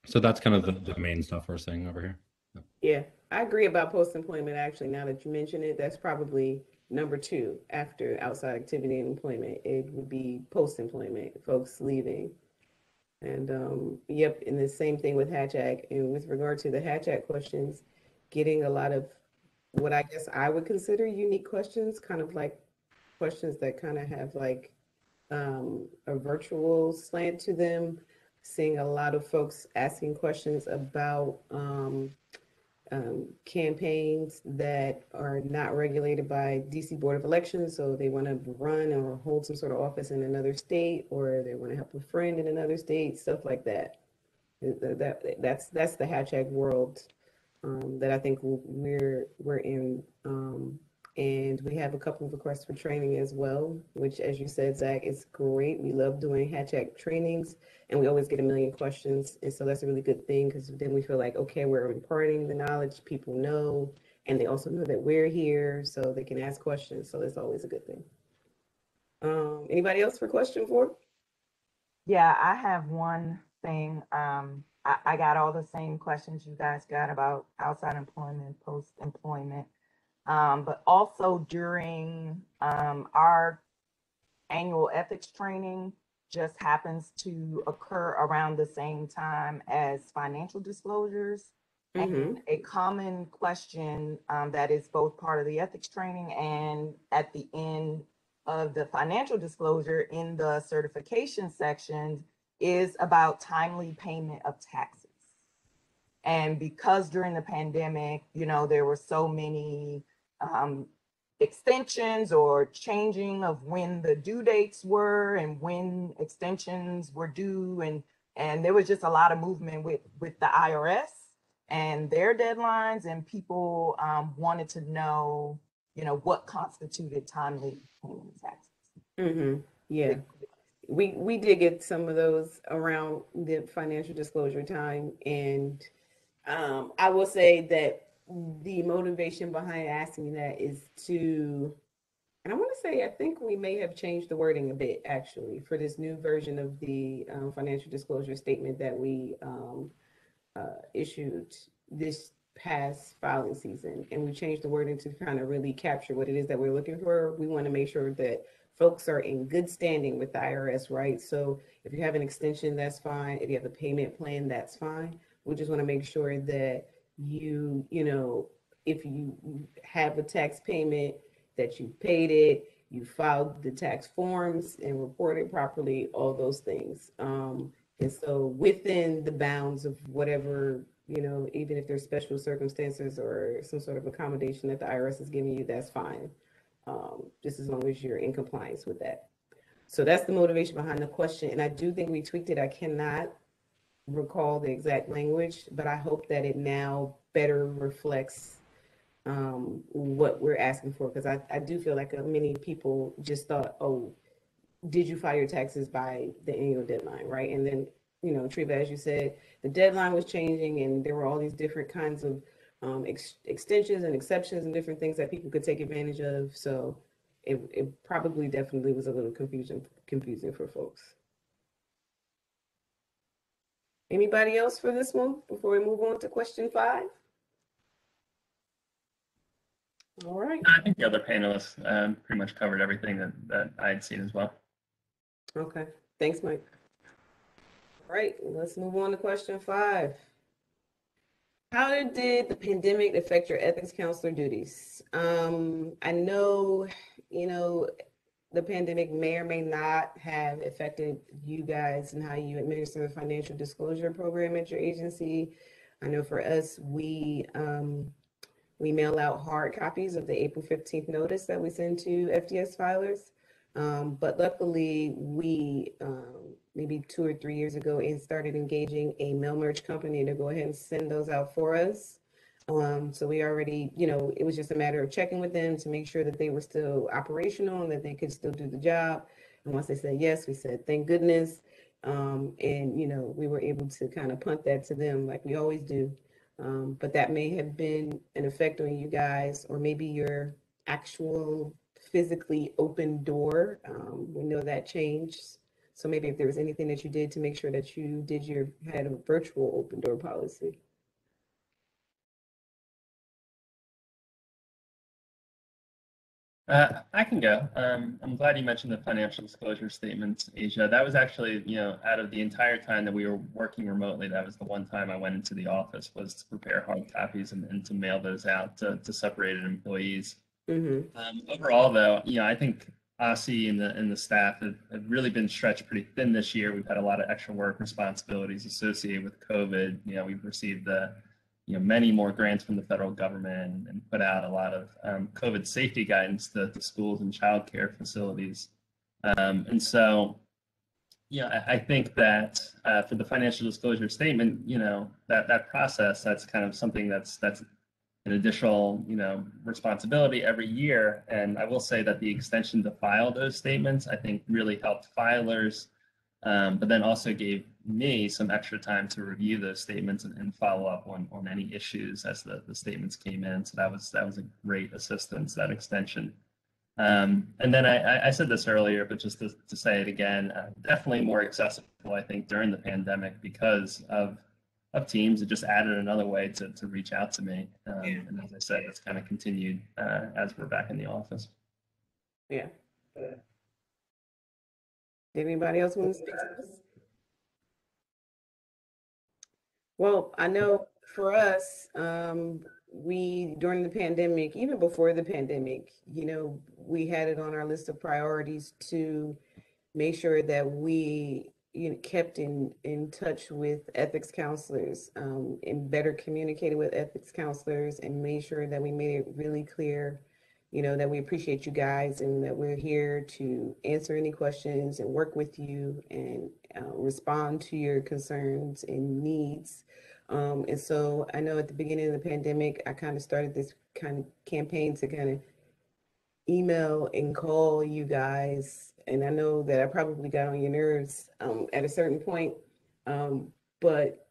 So that's kind of the main stuff we're seeing over here. Yeah, I agree about post-employment. Actually, now that you mention it, that's probably number 2 after outside activity and employment. It would be post-employment, folks leaving. And yep, and the same thing with Hatch Act. And with regard to the Hatch Act questions, getting a lot of what I guess I would consider unique questions, kind of like questions that kind of have like a virtual slant to them. Seeing a lot of folks asking questions about campaigns that are not regulated by DC Board of Elections. So they want to run or hold some sort of office in another state, or they want to help a friend in another state, stuff like that. That's the Hatch Act world that I think we're in. And we have a couple of requests for training as well, which, as you said, Zach, is great. We love doing Hatch Act trainings, and we always get a million questions. And so that's a really good thing, because then we feel like, okay, we're imparting the knowledge, people know, and they also know that we're here, so they can ask questions. So that's always a good thing. Anybody else for question 4? Yeah, I have one thing. I got all the same questions you guys got about outside employment, post-employment. But also during our annual ethics training just happens to occur around the same time as financial disclosures. And a common question that is both part of the ethics training and at the end of the financial disclosure in the certification section is about timely payment of taxes. And because during the pandemic, there were so many extensions or changing of when the due dates were and when extensions were due, and there was just a lot of movement with the IRS and their deadlines, and people wanted to know, what constituted timely payment of taxes. Yeah, we did get some of those around the financial disclosure time, and I will say that the motivation behind asking that is to, and I want to say, I think we may have changed the wording a bit actually for this new version of the financial disclosure statement that we issued this past filing season. And we changed the wording to kind of really capture what it is that we're looking for. We want to make sure that folks are in good standing with the IRS, right? So if you have an extension, that's fine. If you have a payment plan, that's fine. We just want to make sure that you know, if you have a tax payment, that you paid it, you filed the tax forms and reported properly, all those things. And so within the bounds of whatever, you know, even if there's special circumstances or some sort of accommodation that the IRS is giving you, that's fine. Just as long as you're in compliance with that. So that's the motivation behind the question. And I do think we tweaked it. I cannot recall the exact language, but I hope that it now better reflects what we're asking for. Because I do feel like many people just thought, oh, did you file your taxes by the annual deadline, right? And then, you know, Treva, as you said, the deadline was changing and there were all these different kinds of extensions and exceptions and different things that people could take advantage of. So it probably definitely was a little confusing for folks. Anybody else for this one before we move on to question 5? All right. I think the other panelists pretty much covered everything that I had seen as well. Okay. Thanks, Mike. All right, let's move on to question 5. How did the pandemic affect your ethics counselor duties? I know, you know, the pandemic may or may not have affected you guys and how you administer the financial disclosure program at your agency. I know for us, we mail out hard copies of the April 15th notice that we send to FDS filers. But luckily, we maybe 2 or 3 years ago started engaging a mail merge company to go ahead and send those out for us. So we already, you know, it was just a matter of checking with them to make sure that they were still operational and that they could still do the job. And once they said yes, we said, thank goodness. And, you know, we were able to kind of punt that to them like we always do. But that may have been an effect on you guys, or maybe your actual physically open door. We know that changed. So maybe if there was anything that you did to make sure that you had a virtual open door policy. I can go. I'm glad you mentioned the financial disclosure statements, Asia. That was actually, you know, out of the entire time that we were working remotely, that was the one time I went into the office, was to prepare hard copies and to mail those out to separated employees. Overall, though, you know, I think ASA and the staff have really been stretched pretty thin this year. We've had a lot of extra work responsibilities associated with COVID. You know, we've received many more grants from the federal government and put out a lot of COVID safety guidance to schools and childcare facilities. And so, yeah, I think that for the financial disclosure statement, you know, that process, that's kind of something that's an additional, you know, responsibility every year. And I will say that the extension to file those statements, I think, really helped filers, but then also gave me some extra time to review those statements and follow up on any issues as the statements came in. So that was a great assistance, that extension. And then I said this earlier, but just to say it again, definitely more accessible, I think, during the pandemic because of Teams. It just added another way to reach out to me. And as I said, it's kind of continued as we're back in the office. Yeah. Anybody else want to speak to this? Well, I know for us, we, during the pandemic, even before the pandemic, you know, we had it on our list of priorities to make sure that we, you know, kept in touch with ethics counselors, and better communicated with ethics counselors, and made sure that we made it really clear, you know, that we appreciate you guys and that we're here to answer any questions and work with you and respond to your concerns and needs. And so I know at the beginning of the pandemic, I kind of started this kind of campaign to kind of email and call you guys. And I know that I probably got on your nerves at a certain point, but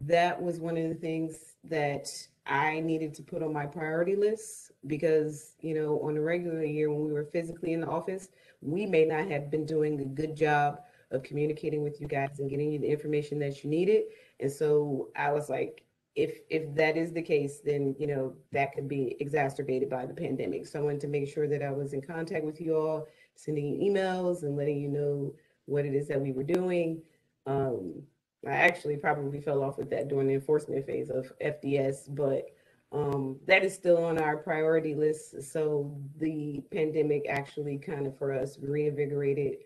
that was one of the things that I needed to put on my priority list because, you know, on a regular year when we were physically in the office, we may not have been doing a good job of communicating with you guys and getting you the information that you needed. And so I was like, if that is the case, then, you know, that could be exacerbated by the pandemic. So I wanted to make sure that I was in contact with you all, sending you emails and letting you know what it is that we were doing. I actually probably fell off with that during the enforcement phase of FDS, but that is still on our priority list. So the pandemic actually kind of for us reinvigorated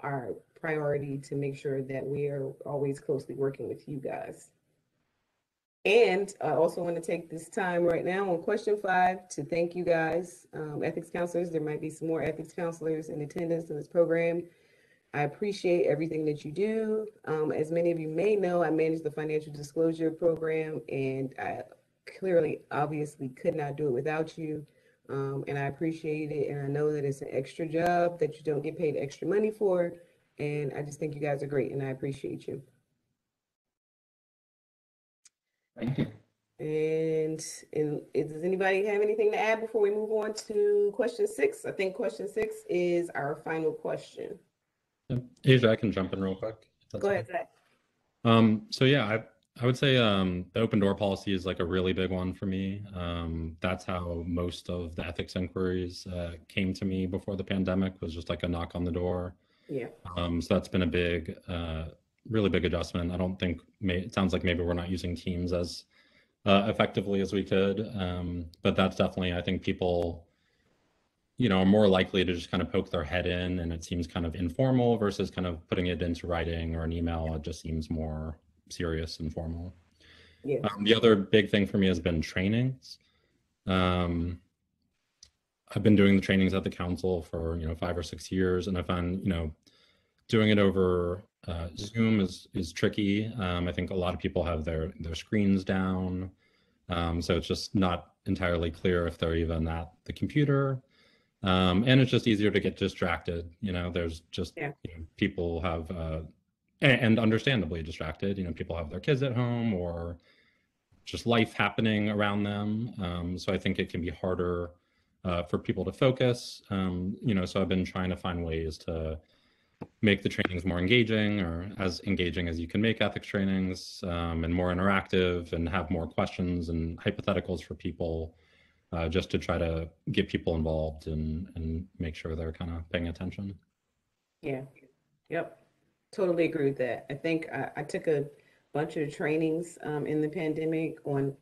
our priority to make sure that we are always closely working with you guys. And I also want to take this time right now on question 5 to thank you guys, ethics counselors. There might be some more ethics counselors in attendance in this program. I appreciate everything that you do. As many of you may know, I manage the financial disclosure program, and I clearly, obviously could not do it without you. And I appreciate it. And I know that it's an extra job that you don't get paid extra money for. And I just think you guys are great, and I appreciate you. Thank you. And does anybody have anything to add before we move on to question 6? I think question 6 is our final question. Asia, I can jump in real quick. Go ahead, Zach. So yeah, I would say the open door policy is like a really big one for me. That's how most of the ethics inquiries came to me before the pandemic, was just like a knock on the door. Yeah. So that's been a big, really big adjustment. I don't think, it sounds like maybe we're not using Teams as effectively as we could, but that's definitely, I think people, are more likely to just kind of poke their head in, and it seems kind of informal versus kind of putting it into writing or an email. It just seems more serious and formal. Yeah. The other big thing for me has been trainings. I've been doing the trainings at the council for 5 or 6 years, and I find doing it over Zoom is tricky. I think a lot of people have their screens down, so it's just not entirely clear if they're even at the computer. And it's just easier to get distracted. There's just people have and understandably distracted. People have their kids at home or just life happening around them. So I think it can be harder for people to focus. So I've been trying to find ways to make the trainings more engaging, or as engaging as you can make ethics trainings, and more interactive, and have more questions and hypotheticals for people, just to try to get people involved and make sure they're kind of paying attention. Yeah. Yep. Totally agree with that. I think I took a bunch of trainings in the pandemic on,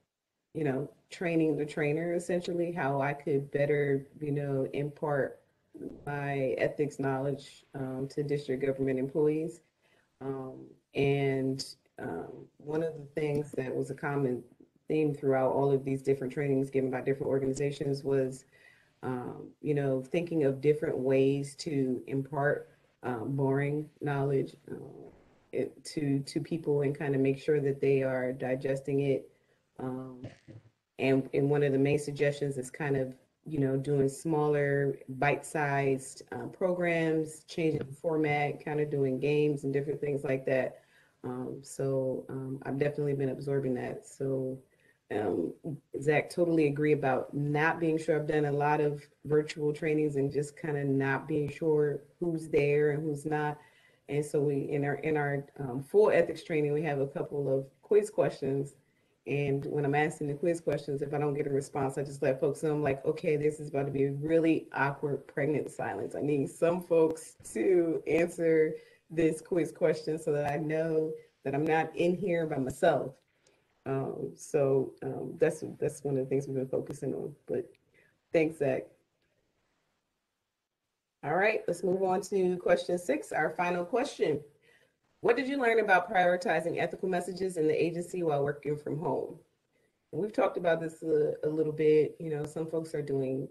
training the trainer, essentially, how I could better, impart my ethics knowledge to district government employees. And one of the things that was a common theme throughout all of these different trainings given by different organizations was, thinking of different ways to impart boring knowledge to people and kind of make sure that they are digesting it. And one of the main suggestions is kind of, doing smaller bite-sized programs, changing the format, kind of doing games and different things like that. So I've definitely been absorbing that. So Zach, totally agree about not being sure. I've done a lot of virtual trainings and just kind of not being sure who's there and who's not. And so we, in our full ethics training, we have a couple of quiz questions. And when I'm asking the quiz questions, if I don't get a response, I just let folks know, I'm like, okay, this is about to be a really awkward pregnant silence. I need some folks to answer this quiz question so that I know that I'm not in here by myself. So that's one of the things we've been focusing on. But thanks, Zach. All right, let's move on to question 6, our final question. What did you learn about prioritizing ethical messages in the agency while working from home? And we've talked about this a little bit. Some folks are doing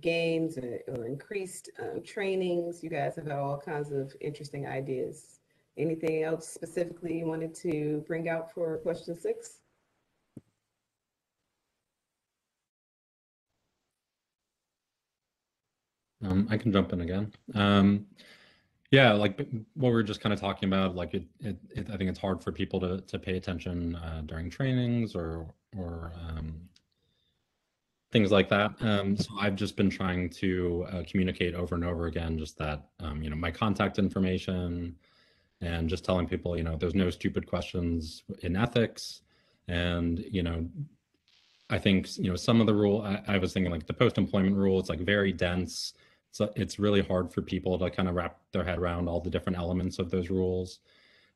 games or increased trainings. You guys have had all kinds of interesting ideas. Anything else specifically you wanted to bring out for question 6? I can jump in again. Yeah, like what we were just kind of talking about, like I think it's hard for people to pay attention during trainings or things like that. So I've just been trying to communicate over and over again, just that, my contact information, and just telling people, there's no stupid questions in ethics. And, I think, some of the rule, I was thinking like the post-employment rule, it's like very dense. So it's really hard for people to kind of wrap their head around all the different elements of those rules.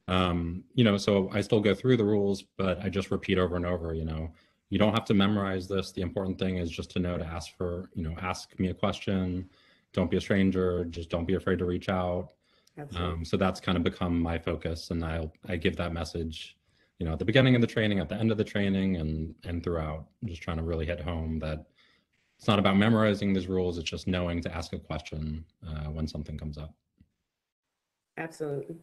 So I still go through the rules, but I just repeat over and over, You don't have to memorize this. The important thing is just to know to ask for, ask me a question. Don't be a stranger. Just don't be afraid to reach out. So that's kind of become my focus, and I give that message, at the beginning of the training, at the end of the training, and throughout. I'm just trying to really hit home that it's not about memorizing these rules. It's just knowing to ask a question when something comes up. Absolutely.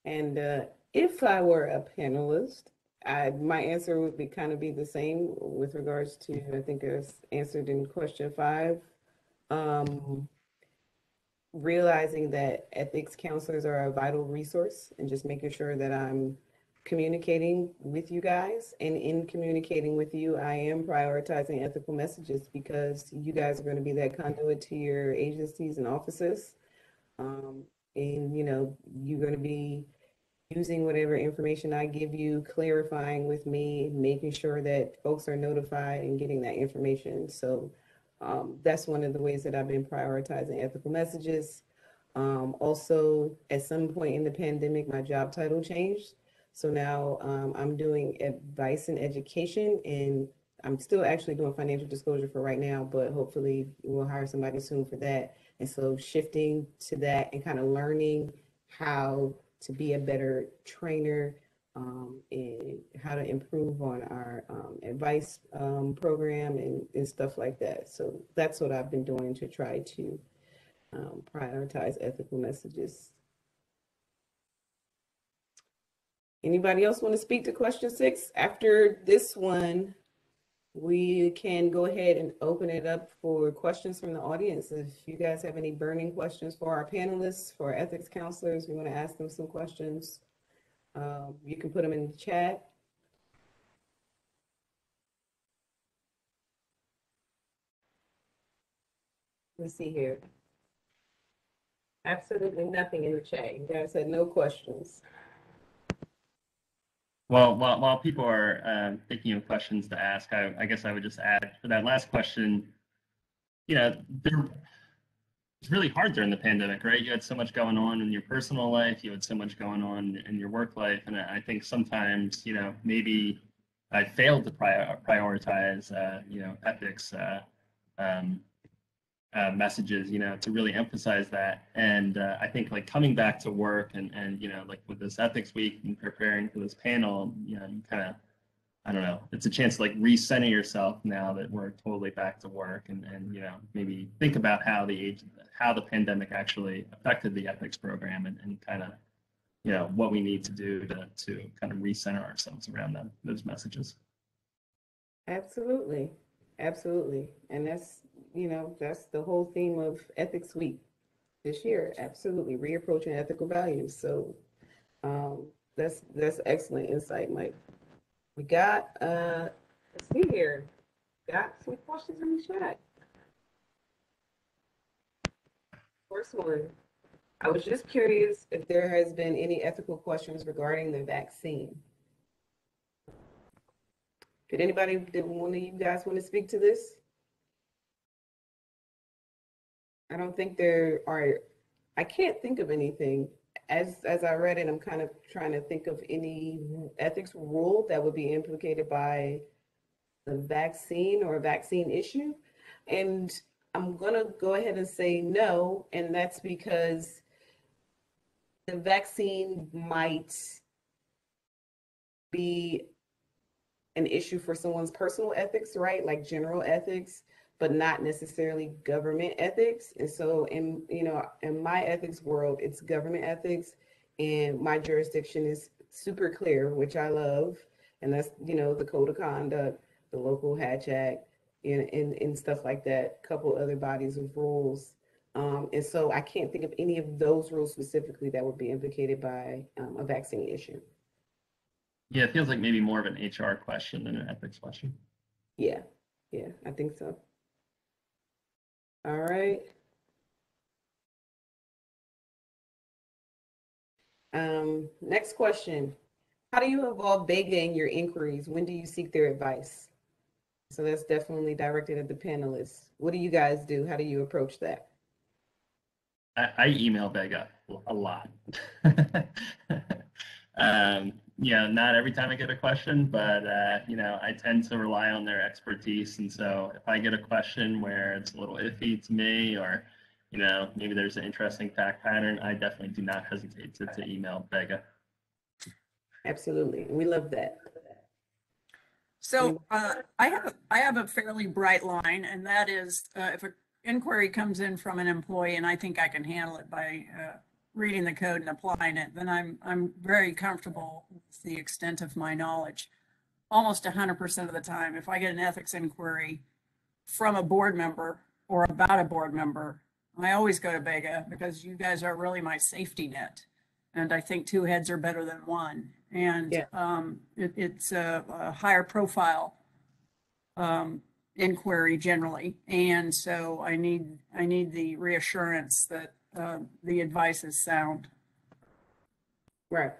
And if I were a panelist, my answer would be the same with regards to, I think it was answered in question 5. Realizing that ethics counselors are a vital resource, and just making sure that I'm communicating with you guys. And in communicating with you, I am prioritizing ethical messages, because you guys are going to be that conduit to your agencies and offices. And, you're going to be using whatever information I give you, clarifying with me, making sure that folks are notified and getting that information. So that's one of the ways that I've been prioritizing ethical messages. Also, at some point in the pandemic, my job title changed. So now I'm doing advice and education, and I'm still actually doing financial disclosure for right now, but hopefully we'll hire somebody soon for that. And so shifting to that and kind of learning how to be a better trainer, and how to improve on our advice program and stuff like that. So that's what I've been doing to try to prioritize ethical messages. Anybody else want to speak to question 6? After this one, we can go ahead and open it up for questions from the audience. If you guys have any burning questions for our panelists, for our ethics counselors, we want to ask them some questions. You can put them in the chat. Let's see here. Absolutely nothing in the chat. You guys said no questions. Well, while people are thinking of questions to ask, I guess I would just add for that last question, it's really hard during the pandemic, right? You had so much going on in your personal life, you had so much going on in your work life, and I think sometimes, maybe I failed to prioritize, ethics messages, to really emphasize that. And I think like coming back to work and like with this ethics week and preparing for this panel, you kind of, I don't know, it's a chance to like recenter yourself now that we're totally back to work, and maybe think about how the pandemic actually affected the ethics program, and kind of, what we need to do to kind of recenter ourselves around those messages. Absolutely. Absolutely. And that's the whole theme of Ethics Week this year. Absolutely. Reapproaching ethical values. So that's excellent insight, Mike. We got, let's see here. Got some questions in the chat. First one, I was just curious if there has been any ethical questions regarding the vaccine. Did one of you guys want to speak to this? I don't think there are, I can't think of anything. As I read it, I'm kind of trying to think of any ethics rule that would be implicated by the vaccine or a vaccine issue. And I'm going to go ahead and say no. And that's because the vaccine might be an issue for someone's personal ethics, right? Like general ethics, but not necessarily government ethics. And so in my ethics world, it's government ethics, and my jurisdiction is super clear, which I love. And that's, the code of conduct, the local Hatch Act, and stuff like that, a couple other bodies of rules. And so I can't think of any of those rules specifically that would be implicated by a vaccine issue. Yeah, it feels like maybe more of an HR question than an ethics question. Yeah, I think so. All right. Next question. How do you involve Vega in your inquiries? When do you seek their advice? So that's definitely directed at the panelists. What do you guys do? How do you approach that? I email Vega a lot. not every time I get a question, but you know, I tend to rely on their expertise. And so if I get a question where it's a little iffy to me, or you know, maybe there's an interesting fact pattern, I definitely do not hesitate to email Vega. Absolutely. We love that. So I have a fairly bright line, and that is if an inquiry comes in from an employee and I think I can handle it by reading the code and applying it, then I'm very comfortable with the extent of my knowledge. Almost 100% of the time, if I get an ethics inquiry from a board member or about a board member, I always go to Vega because you guys are really my safety net. And I think two heads are better than one. And it's a higher profile inquiry generally. And so I need the reassurance that the advice is sound. Right.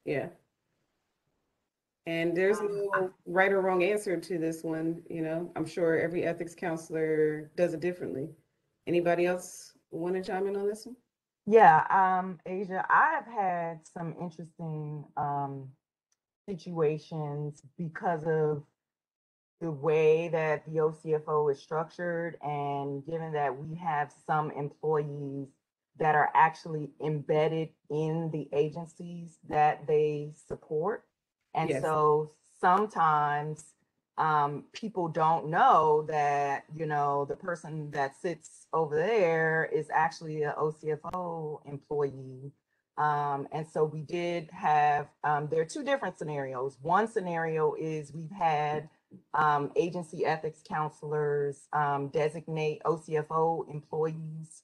Yeah. And there's no right or wrong answer to this one. You know, I'm sure every ethics counselor does it differently. Anybody else want to chime in on this one? Yeah, Asia, I've had some interesting situations because of the way that the OCFO is structured, and given that we have some employees that are actually embedded in the agencies that they support. And Yes. so sometimes people don't know that, you know, the person that sits over there is actually an OCFO employee. And so we did have, there are two different scenarios. One scenario is we've had agency ethics counselors designate OCFO employees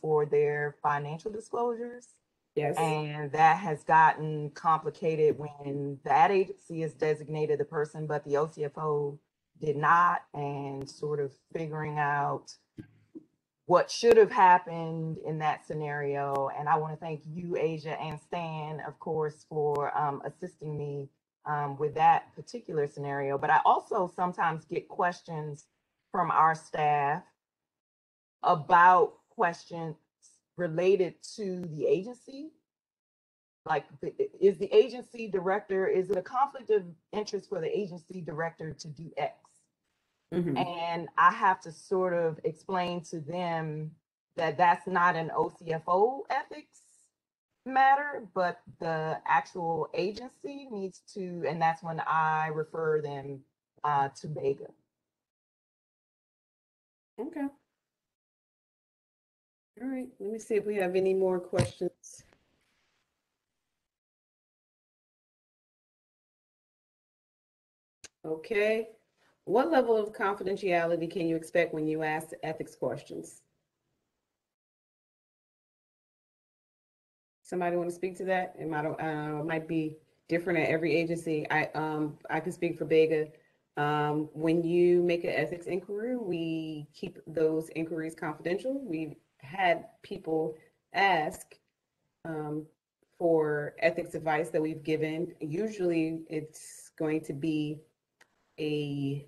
for their financial disclosures. Yes. And that has gotten complicated when that agency has designated the person, but the OCFO did not, and sort of figuring out what should have happened in that scenario. And I want to thank you, Asia, and Stan, of course, for assisting me with that particular scenario. But I also sometimes get questions from our staff about questions related to the agency. Like, is the agency director, is it a conflict of interest for the agency director to do X? Mm-hmm. And I have to sort of explain to them that that's not an OCFO ethics matter, but the actual agency needs to, and that's when I refer them to Vega. Okay. All right. Let me see if we have any more questions. Okay. What level of confidentiality can you expect when you ask ethics questions? Somebody want to speak to that? It might be different at every agency. I can speak for Vega. When you make an ethics inquiry, we keep those inquiries confidential. We've had people ask for ethics advice that we've given. Usually it's going to be a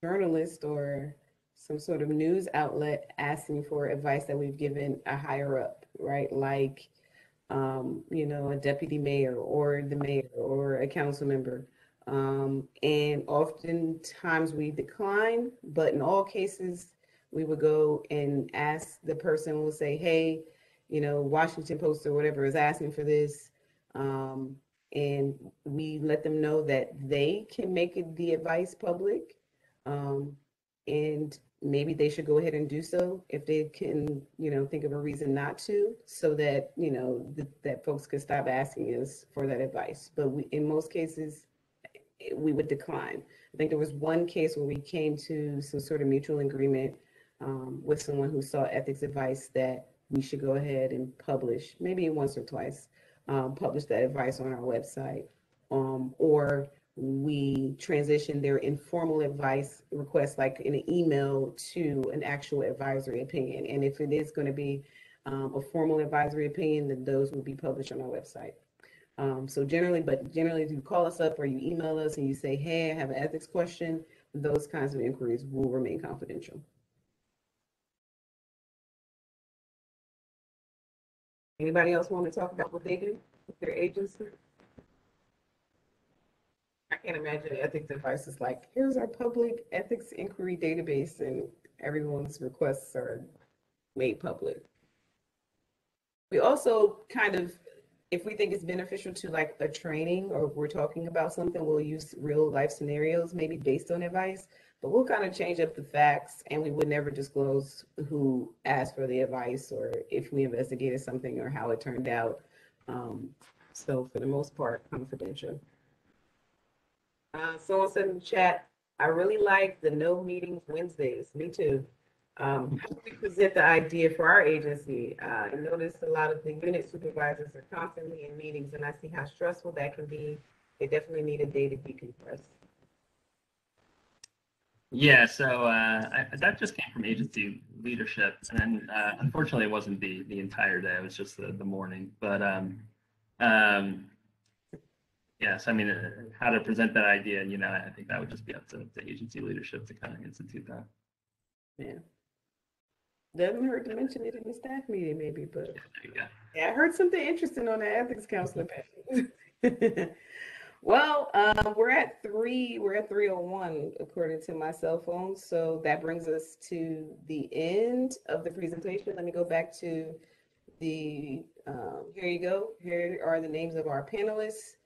journalist or some sort of news outlet asking for advice that we've given a higher up, right? Like, you know, a deputy mayor or the mayor or a council member. And oftentimes we decline, but in all cases, we would go and ask the person, we'll say, hey, you know, Washington Post or whatever is asking for this. And we let them know that they can make the advice public. And maybe they should go ahead and do so if they can, you know, think of a reason not to, so that, you know, that folks could stop asking us for that advice. But in most cases, we would decline. I think there was one case where we came to some sort of mutual agreement with someone who sought ethics advice that we should go ahead and publish, maybe once or twice, publish that advice on our website, or we transition their informal advice request, like in an email, to an actual advisory opinion. And if it is going to be a formal advisory opinion, then those will be published on our website. So generally, if you call us up or you email us and you say, hey, I have an ethics question, those kinds of inquiries will remain confidential. Anybody else want to talk about what they do with their agency? I can't imagine ethics advice is like, here's our public ethics inquiry database and everyone's requests are made public. We also kind of, if we think it's beneficial to like a training or if we're talking about something, we'll use real life scenarios, maybe based on advice, but we'll kind of change up the facts and we would never disclose who asked for the advice or if we investigated something or how it turned out. So for the most part, confidential. Someone said in the chat, I really like the no meetings Wednesdays. Me too. How do we present the idea for our agency? I noticed a lot of the unit supervisors are constantly in meetings and I see how stressful that can be. They definitely need a day to decompress. Yeah, so that just came from agency leadership, and unfortunately, it wasn't the entire day. It was just the morning. But yes, I mean, how to present that idea, you know, I think that would just be up to agency leadership to kind of institute that. Yeah. Doesn't hurt to mention it in the staff meeting, maybe, but Yeah, there you go. yeah, I heard something interesting on the ethics counselor panel. Well, we're at 3:01 according to my cell phone. So that brings us to the end of the presentation. Let me go back to the, here you go. Here are the names of our panelists.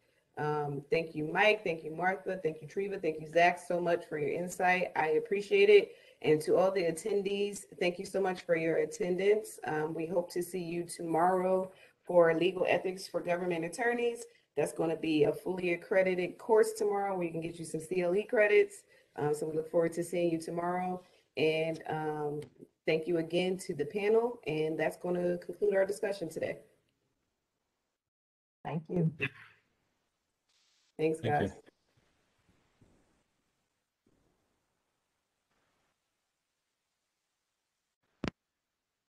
Thank you, Mike. Thank you, Martha. Thank you, Treva. Thank you, Zach, so much for your insight. I appreciate it. And to all the attendees, thank you so much for your attendance. We hope to see you tomorrow for Legal Ethics for Government Attorneys. That's going to be a fully accredited course tomorrow where you can get you some CLE credits. So we look forward to seeing you tomorrow. And thank you again to the panel. And that's going to conclude our discussion today. Thank you. Thanks, Thank you. guys.